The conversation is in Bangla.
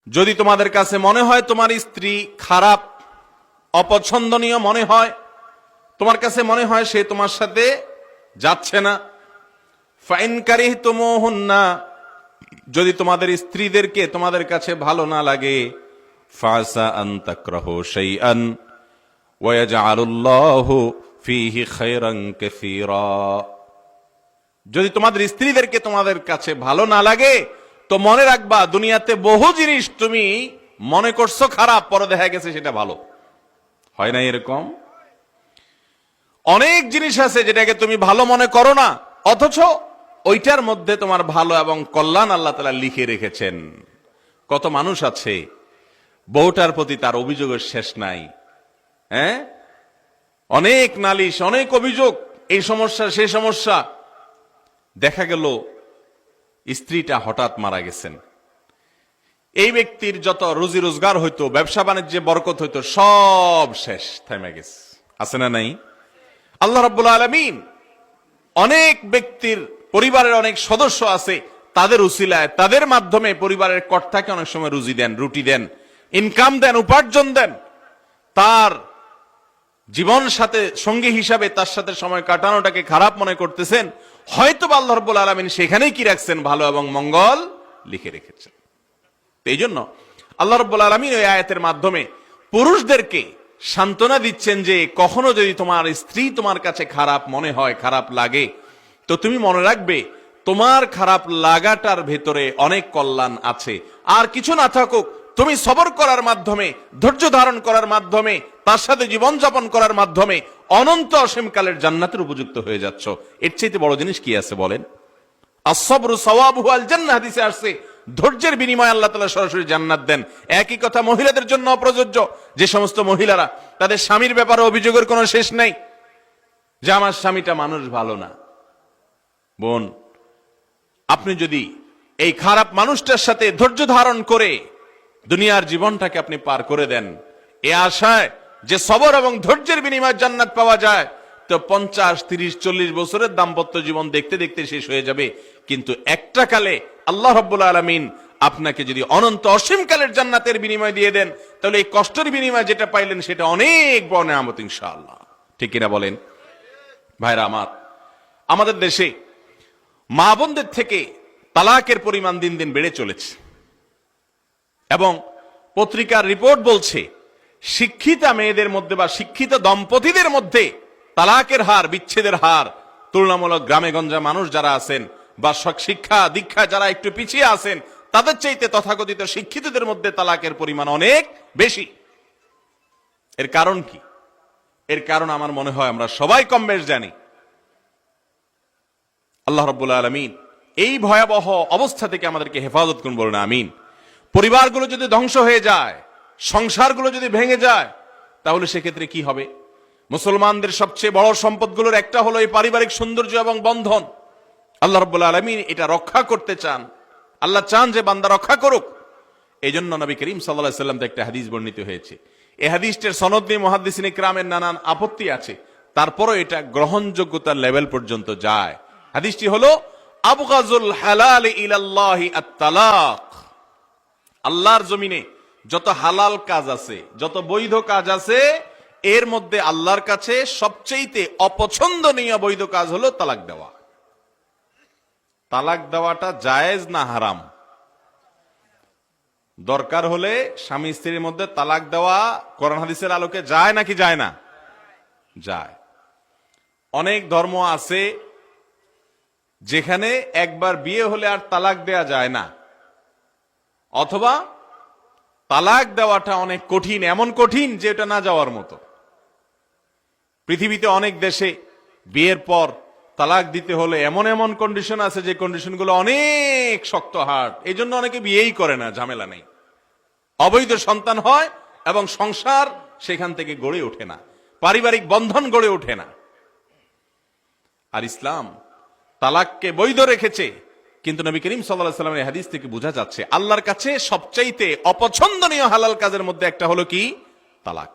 যদি তোমাদের কাছে মনে হয় তোমার স্ত্রী খারাপ, অপছন্দনীয় মনে হয়, তোমার কাছে মনে হয় সে তোমার সাথে যাচ্ছে না, ফাইন কারিহতুমুহুন্না, যদি তোমাদের স্ত্রীদেরকে তোমাদের কাছে ভালো না লাগে, ফাসা আন তাকরাহু শাইআন ওয়া ইয়াজআলুল্লাহু ফীহি খায়রান কাসীরা, যদি তোমাদের স্ত্রীদেরকে তোমাদের কাছে ভালো না লাগে তো মনে রাখবা দুনিয়াতে বহু জিনিস তুমি মনে করছো খারাপ, পরে দেখা গেছে সেটা ভালো। হয় না এরকম? অনেক জিনিস আছে যেটাকে তুমি ভালো মনে করো না, অথচ ওইটার মধ্যে তোমার ভালো এবং কল্যাণ আল্লাহ তাআলা লিখে রেখেছেন। কত মানুষ আছে বউটার প্রতি তার অভিযোগের শেষ নাই, হ্যাঁ, অনেক নালিশ, অনেক অভিযোগ, এই সমস্যা সেই সমস্যা। দেখা গেল স্ত্রীটা হঠাৎ মারা গেছেন, এই ব্যক্তির যত রুজি রোজগার হইতো, ব্যবসা বাণিজ্যে বরকত হইতো, সব শেষ, থেমে গেছে। আছে না নাই? আল্লাহ রাব্বুল আলামিন অনেক ব্যক্তির পরিবারের অনেক সদস্য আছে, তাদের উসিলায়, তাদের মাধ্যমে পরিবারের কর্তাকে অনেক সময় রুজি দেন, রুটি দেন, ইনকাম দেন, উপার্জন দেন। তার জীবন সাথে সঙ্গী হিসাবে তার সাথে সময় কাটানোটাকে খারাপ মনে করতেছেন, হয়তো আল্লাহ রাব্বুল আলামিন সেখানেই কি রাখছেন, ভালো এবং মঙ্গল লিখে রেখেছেন। এই জন্য আল্লাহ রাব্বুল আলামিন এই আয়াতের মাধ্যমে পুরুষদেরকে সান্ত্বনা দিচ্ছেন যে কখনো যদি তোমার স্ত্রী তোমার কাছে খারাপ মনে হয়, খারাপ লাগে, তো তুমি মনে রাখবে তোমার খারাপ লাগাটার ভেতরে অনেক কল্যাণ আছে। আর কিছু না থাকুক, তুমি সবর করার মাধ্যমে, ধৈর্য ধারণ করার মাধ্যমে, তার সাথে জীবনযাপন করার মাধ্যমে অনন্ত অসীমকালের জান্নাতের উপযুক্ত হয়ে যাচ্ছ। এর চাইতে বড় জিনিস কি আছে বলেন? আসসাবরু সাওয়াবুহু আল জান্নাহ, হাদিসে আসছে ধৈর্যের বিনিময়ে আল্লাহ তাআলা সরাসরি জান্নাত দেন। একই কথা মহিলাদের জন্য প্রযোজ্য। যে সমস্ত মহিলারা তাদের স্বামীর ব্যাপারে অভিযোগের কোনো শেষ নাই, যে আমার স্বামীটা মানুষ ভালো না, বোন, আপনি যদি এই খারাপ মানুষটার সাথে ধৈর্য ধারণ করে দুনিয়ার জীবনটাকে আপনি পার করে দেন, এ আশায় যে সবর এবং ধৈর্যের বিনিময়ে জান্নাত পাওয়া যায়, তো 50, 30, 40 বছরের দাম্পত্য জীবন দেখতে দেখতে শেষ হয়ে যাবে। কিন্তু একটা কালে আল্লাহ রাব্বুল আলামিন আপনাকে যদি অনন্ত অসীমকালের জান্নাতের বিনিময় দিয়ে দেন, তাহলে এই কষ্টের বিনিময় যেটা পাইলেন সেটা অনেক বড় নিয়ামত ইনশাআল্লাহ। ঠিক কিনা বলেন? ভাইরা আমার, আমাদের দেশে মা বোনদের থেকে তালাকের পরিমাণ দিন দিন বেড়ে চলেছে এবং পত্রিকার রিপোর্ট বলছে শিক্ষিতা মেয়েদের মধ্যে বা শিক্ষিত দম্পতিদের মধ্যে তালাকের হার, বিচ্ছেদের হার তুলনামূলক গ্রামে গঞ্জে মানুষ যারা আছেন বা শিক্ষা দীক্ষা যারা একটু পিছিয়ে আছেন তাদের চাইতে তথাকথিত শিক্ষিতদের মধ্যে তালাকের পরিমাণ অনেক বেশি। এর কারণ কি? এর কারণ আমার মনে হয় আমরা সবাই কম বেশ জানি। আল্লাহ রাব্বুল আলামিন এই ভয়াবহ অবস্থা থেকে আমাদেরকে হেফাজত করুন, বলুন আমিন। পরিবারগুলো যদি ধ্বংস হয়ে যায়, সংসারগুলো যদি ভেঙে যায়, তাহলে সেক্ষেত্রে কি হবে? মুসলমানদের সবচেয়ে বড় সম্পদগুলোর একটা হলো এই পারিবারিক সৌন্দর্য এবং বন্ধন। আল্লাহ রাব্বুল আলামিন এটা রক্ষা করতে চান, আল্লাহ চান যে বান্দা রক্ষা করুক। এই জন্য নবী করিম সাল্লাল্লাহু আলাইহি ওয়াসাল্লাম থেকে একটা হাদিস বর্ণিত হয়েছে। এই হাদিসটার সনদ নিয়ে মুহাদ্দিসিন ইকরামের নানান আপত্তি আছে, তারপরও এটা গ্রহণযোগ্যতার লেভেল পর্যন্ত যায়। হাদিসটি হলো আবগাজুল হালাল ইলাল্লাহি আত-তালাক। আল্লাহর জমিনে যত হালাল কাজ আছে, যত বৈধ কাজ আছে, এর মধ্যে আল্লাহর কাছে সবচেয়ে অপছন্দনীয় বৈধ কাজ হলো তালাক দেওয়া। তালাক দেওয়াটা জায়েজ না হারাম? দরকার হলে স্বামী স্ত্রীর মধ্যে তালাক দেওয়া কোরআন হাদিসের আলোকে যায় নাকি যায় না? যায়। অনেক ধর্ম আছে যেখানে একবার বিয়ে হলে আর তালাক দেয়া যায় না, অথবা তালাক দেওয়াটা অনেক কঠিন, এমন কঠিন যে এটা না যাওয়ার মতো। পৃথিবীতে অনেক দেশে বিয়ের পর তালাক দিতে হলে এমন এমন কন্ডিশন আছে যে কন্ডিশনগুলো অনেক শক্ত হার্ড। এই জন্য অনেকে বিয়েই করে না, ঝামেলা নেই, অবৈধ সন্তান হয় এবং সংসার সেখান থেকে গড়ে ওঠে না, পারিবারিক বন্ধন গড়ে ওঠে না। আর ইসলাম তালাককে বৈধ রেখেছে, কিন্তু নবী করিম সাল্লাল্লাহু আলাইহি ওয়াসাল্লামের হাদিস থেকে বোঝা যাচ্ছে আল্লাহর কাছে সবচাইতে অপছন্দনীয় হালাল কাজের মধ্যে একটা হলো কি? তালাক।